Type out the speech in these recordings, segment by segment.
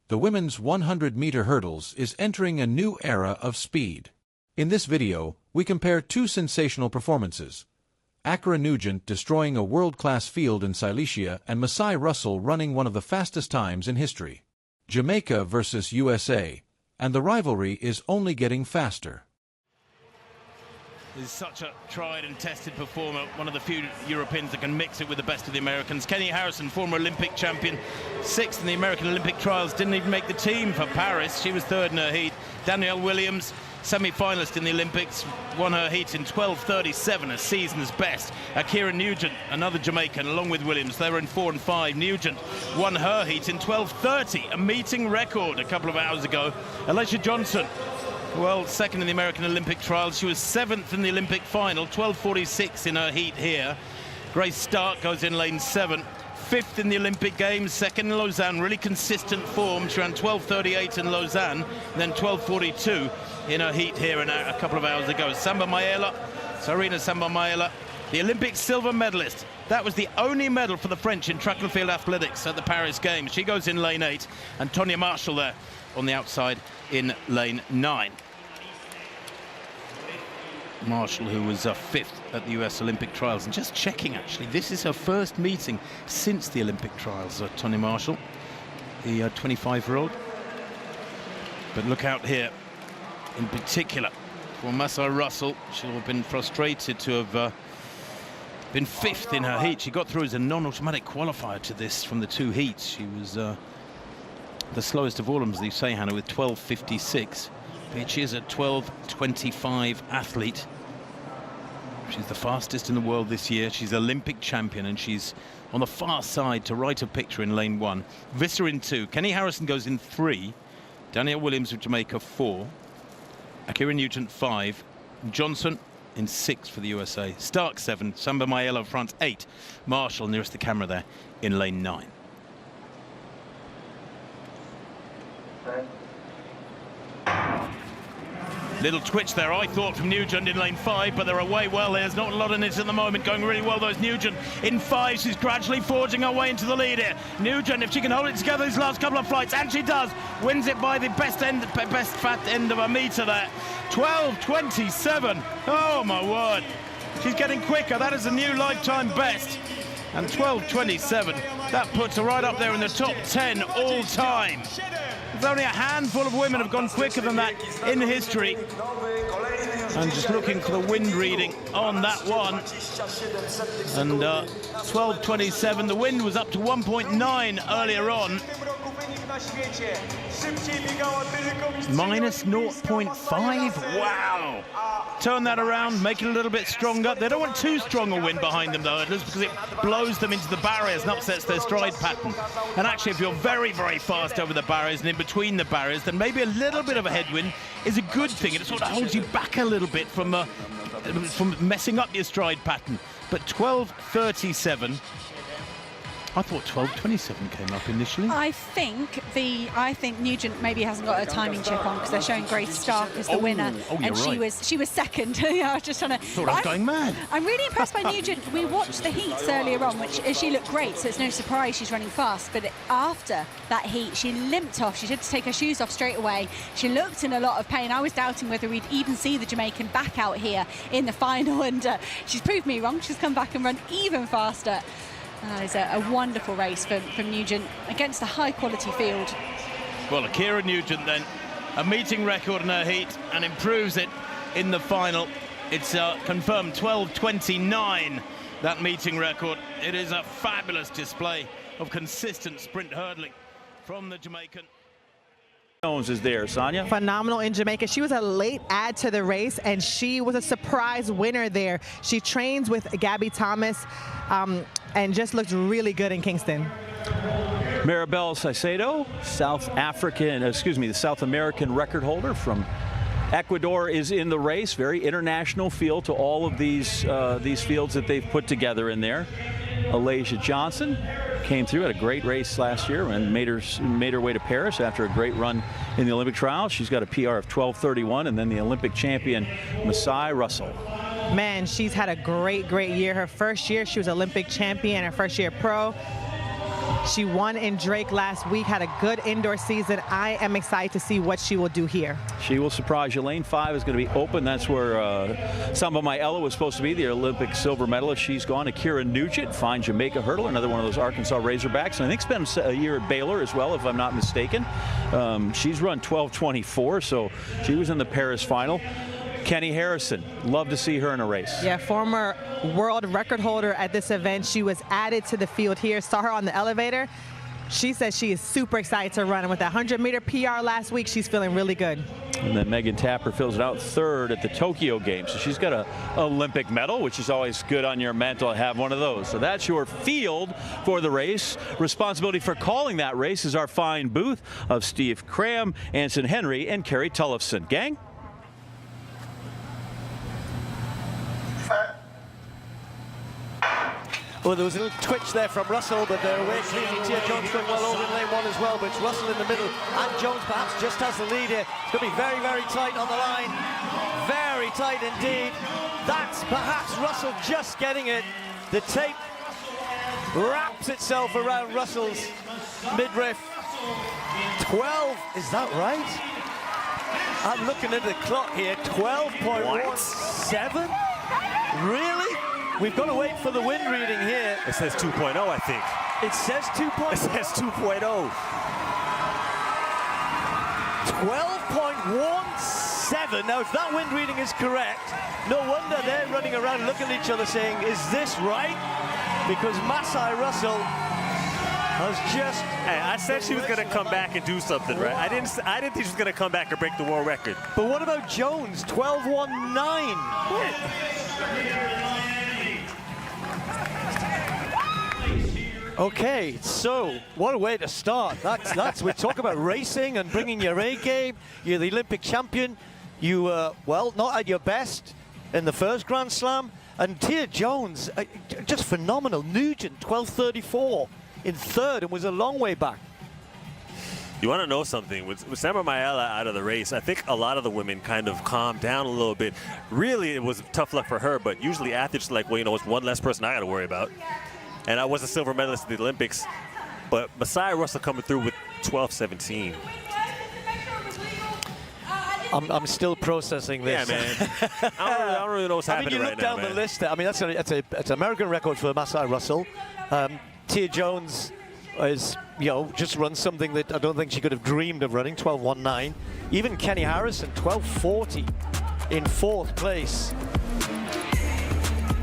The women's 100-meter hurdles is entering a new era of speed. In this video, we compare two sensational performances. Ackera Nugent destroying a world-class field in Silesia and Masai running one of the fastest times in history. Jamaica versus USA, and the rivalry is only getting faster. He's such a tried and tested performer, one of the few Europeans that can mix it with the best of the Americans. Kenny Harrison, former Olympic champion, 6th in the American Olympic trials, didn't even make the team for Paris. She was 3rd in her heat. Danielle Williams, semi-finalist in the Olympics, won her heat in 12:37, a season's best. Ackera Nugent, another Jamaican, along with Williams, they were in 4 and 5. Nugent won her heat in 12:30, a meeting record a couple of hours ago. Silesia Johnson, well, 2nd in the American Olympic trials. She was 7th in the Olympic final, 12:46 in her heat here. Grace Stark goes in lane 7. 5th in the Olympic Games, 2nd in Lausanne, really consistent form. She ran 12:38 in Lausanne, then 12:42 in her heat here a couple of hours ago. Sarina Samba Maela, the Olympic silver medalist. That was the only medal for the French in track and field athletics at the Paris Games. She goes in lane 8, and Tonya Marshall there on the outside in lane 9. Marshall, who was 5th at the US Olympic trials, and just checking actually, this is her first meeting since the Olympic trials. Tonya Marshall, the 25-year-old. But look out here in particular for Masai Russell. She'll have been frustrated to have been 5th in her heat. She got through as a non-automatic qualifier to this from the 2 heats. She was the slowest of all of them, as you say, Hannah, with 12:56. But she is a 12:25 athlete. She's the fastest in the world this year. She's Olympic champion, and she's on the far side to right of picture in lane 1. Visser in 2. Kenny Harrison goes in 3. Danielle Williams of Jamaica 4. Ackera Nugent 5. Johnson in 6 for the USA. Stark 7. Samba Maela of France 8. Marshall nearest the camera there in lane 9. Little twitch there, I thought, from Nugent in lane 5, but they're away well. There's not a lot in it at the moment. Going really well, though, is Nugent in 5. She's gradually forging her way into the lead here. Nugent, if she can hold it together these last couple of flights, and she does, wins it by the best fat end of a metre there. 12:27. Oh, my word. She's getting quicker. That is a new lifetime best. And 12:27, that puts her right up there in the top 10 all time. There's only a handful of women have gone quicker than that in history. I'm just looking for the wind reading on that one. And 12:27, the wind was up to 1.9 earlier on. Minus 0.5, wow. Turn that around, make it a little bit stronger. They don't want too strong a wind behind them, though, because it blows them into the barriers and upsets their stride pattern. And actually, if you're very, very fast over the barriers and in between the barriers, then maybe a little bit of a headwind is a good thing. It sort of holds you back a little bit from messing up your stride pattern. But 12:37. I thought 12:27 came up initially. I think Nugent maybe hasn't got a timing chip on, because they're showing Grace Stark as the winner, and she was 2nd. I was just trying to. Thought I was going mad. I'm really impressed by Nugent. We watched the heats earlier on, which she looked great, so it's no surprise she's running fast. But after that heat, she limped off. She had to take her shoes off straight away. She looked in a lot of pain. I was doubting whether we'd even see the Jamaican back out here in the final, and she's proved me wrong. She's come back and run even faster. That is a wonderful race from Nugent against a high-quality field. Well, Ackera Nugent then, a meeting record in her heat, and improves it in the final. It's confirmed 12:29, that meeting record. It is a fabulous display of consistent sprint hurdling from the Jamaican. Jones is there, Sonia. Phenomenal in Jamaica. She was a late add to the race, and she was a surprise winner there. She trains with Gabby Thomas and just looked really good in Kingston. Maribel Caicedo, the South American record holder from Ecuador, is in the race. Very international feel to all of these fields that they've put together in there. Silesia Johnson came through, had a great race last year, and made her way to Paris after a great run in the Olympic trials. She's got a PR of 12:31, and then the Olympic champion Masai Russell. Man, she's had a great year. Her first year, she was Olympic champion. Her first year pro. She won in Drake last week, had a good indoor season. I am excited to see what she will do here. She will surprise you. Lane 5 is going to be open. That's where Samba Mayela was supposed to be, the Olympic silver medalist. She's gone. Ackera Nugent, fine Jamaica hurdler, another one of those Arkansas Razorbacks. And I think spent a year at Baylor as well, if I'm not mistaken. She's run 12:24, so she was in the Paris final. Kenny Harrison, love to see her in a race. Yeah, former world record holder at this event. She was added to the field here. Saw her on the elevator. She says she is super excited to run. And with that 100-meter PR last week, she's feeling really good. And then Megan Tapper fills it out third at the Tokyo Games. So she's got an Olympic medal, which is always good on your mantle to have one of those. So that's your field for the race. Responsibility for calling that race is our fine booth of Steve Cram, Anson Henry, and Kerry Tullefson. Gang? Well, there was a little twitch there from Russell, but they're away cleanly. Tia Jones going well over in lane 1 as well, but it's Russell in the middle, and Jones perhaps just has the lead here. It's going to be very, very tight on the line. Very tight indeed. That's perhaps Russell just getting it. The tape wraps itself around Russell's midriff. 12, is that right? I'm looking at the clock here, 12.17? Really? We've got to wait for the wind reading here. It says 2.0, I think. It says 2.0. It says 2.0. 12.17. Now, if that wind reading is correct, no wonder they're running around looking at each other saying, is this right? Because Masai Russell has just... Hey, I said she was going to come back and do something, right? I didn't think she was going to come back and break the world record. But what about Jones? 12.19. Okay, so what a way to start. That's we talk about racing and bringing your A game. You're the Olympic champion. You well, not at your best in the first Grand Slam. And Tia Jones, just phenomenal. Nugent, 12.34 in third, and was a long way back. You want to know something? With Samba Mayela out of the race, I think a lot of the women kind of calmed down a little bit. Really, it was tough luck for her, but usually athletes are like, well, you know, it's one less person I got to worry about. And I was a silver medalist at the Olympics, but Masai Russell coming through with 12.17. I'm still processing this. Yeah, man. I don't really know what's happening right now, you look down the list. I mean, that's an American record for Masai Russell. Tia Jones is, you know, just run something that I don't think she could have dreamed of running, 12.19. Even Kenny Harrison, 12.40 in fourth place.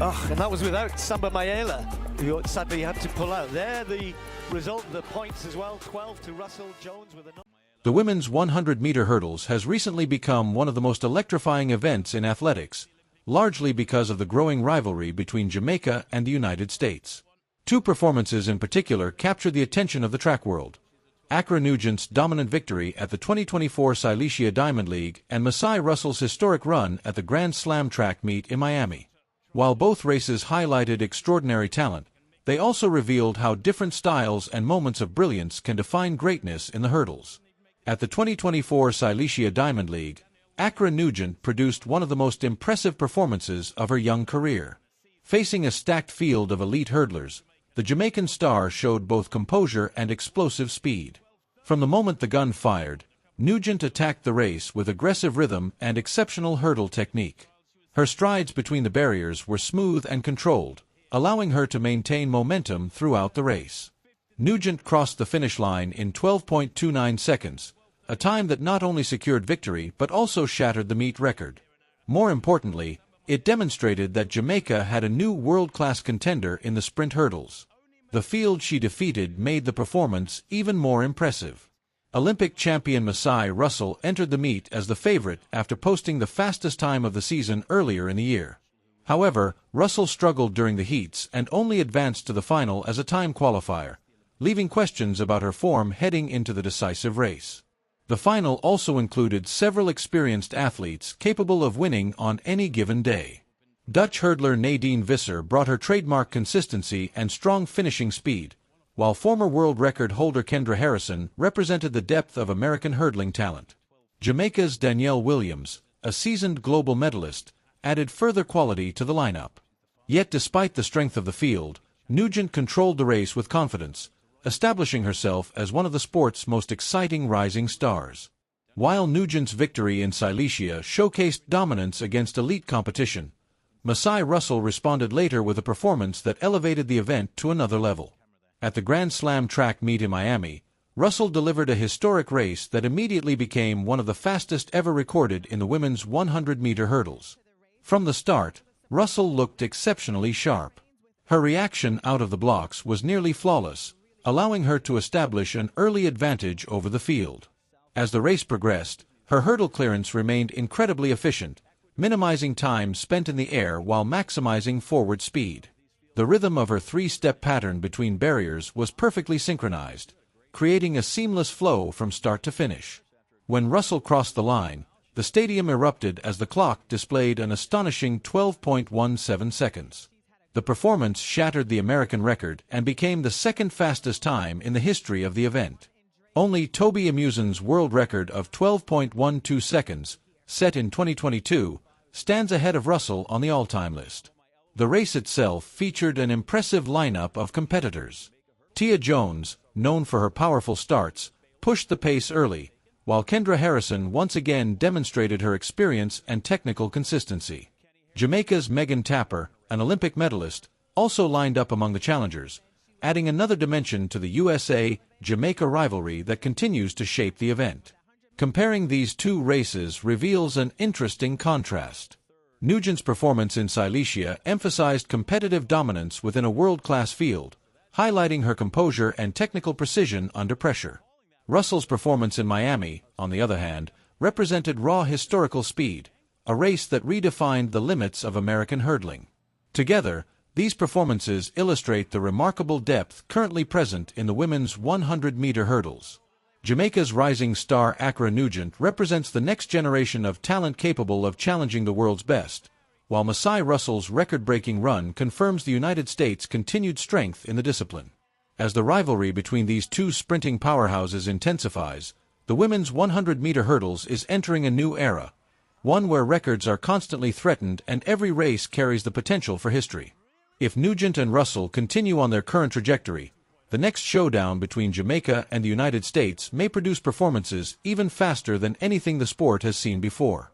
Oh, and that was without Samba Mayela, who sadly had to pull out. There, the result, the points as well, 12 to Russell. Jones with a... The women's 100-meter hurdles has recently become one of the most electrifying events in athletics, largely because of the growing rivalry between Jamaica and the United States. Two performances in particular captured the attention of the track world: Ackera Nugent's dominant victory at the 2024 Silesia Diamond League and Masai Russell's historic run at the Grand Slam track meet in Miami. While both races highlighted extraordinary talent, they also revealed how different styles and moments of brilliance can define greatness in the hurdles. At the 2024 Silesia Diamond League, Ackera Nugent produced one of the most impressive performances of her young career. Facing a stacked field of elite hurdlers, the Jamaican star showed both composure and explosive speed. From the moment the gun fired, Nugent attacked the race with aggressive rhythm and exceptional hurdle technique. Her strides between the barriers were smooth and controlled, allowing her to maintain momentum throughout the race. Nugent crossed the finish line in 12.29 seconds, a time that not only secured victory but also shattered the meet record. More importantly, it demonstrated that Jamaica had a new world-class contender in the sprint hurdles. The field she defeated made the performance even more impressive. Olympic champion Masai Russell entered the meet as the favorite after posting the fastest time of the season earlier in the year. However, Russell struggled during the heats and only advanced to the final as a time qualifier, leaving questions about her form heading into the decisive race. The final also included several experienced athletes capable of winning on any given day. Dutch hurdler Nadine Visser brought her trademark consistency and strong finishing speed, while former world record holder Kendra Harrison represented the depth of American hurdling talent. Jamaica's Danielle Williams, a seasoned global medalist, added further quality to the lineup. Yet despite the strength of the field, Nugent controlled the race with confidence, establishing herself as one of the sport's most exciting rising stars. While Nugent's victory in Silesia showcased dominance against elite competition, Masai Russell responded later with a performance that elevated the event to another level. At the Grand Slam track meet in Miami, Russell delivered a historic race that immediately became one of the fastest ever recorded in the women's 100-meter hurdles. From the start, Russell looked exceptionally sharp. Her reaction out of the blocks was nearly flawless, allowing her to establish an early advantage over the field. As the race progressed, her hurdle clearance remained incredibly efficient, minimizing time spent in the air while maximizing forward speed. The rhythm of her three-step pattern between barriers was perfectly synchronized, creating a seamless flow from start to finish. When Russell crossed the line, the stadium erupted as the clock displayed an astonishing 12.17 seconds. The performance shattered the American record and became the second fastest time in the history of the event. Only Toby Amusan's world record of 12.12 seconds, set in 2022, stands ahead of Russell on the all-time list. The race itself featured an impressive lineup of competitors. Tia Jones, known for her powerful starts, pushed the pace early, while Kendra Harrison once again demonstrated her experience and technical consistency. Jamaica's Megan Tapper, an Olympic medalist, also lined up among the challengers, adding another dimension to the USA-Jamaica rivalry that continues to shape the event. Comparing these two races reveals an interesting contrast. Nugent's performance in Silesia emphasized competitive dominance within a world-class field, highlighting her composure and technical precision under pressure. Russell's performance in Miami, on the other hand, represented raw historical speed, a race that redefined the limits of American hurdling. Together, these performances illustrate the remarkable depth currently present in the women's 100-meter hurdles. Jamaica's rising star Ackera Nugent represents the next generation of talent capable of challenging the world's best, while Masai Russell's record-breaking run confirms the United States' continued strength in the discipline. As the rivalry between these two sprinting powerhouses intensifies, the women's 100-meter hurdles is entering a new era, one where records are constantly threatened and every race carries the potential for history. If Nugent and Russell continue on their current trajectory, the next showdown between Jamaica and the United States may produce performances even faster than anything the sport has seen before.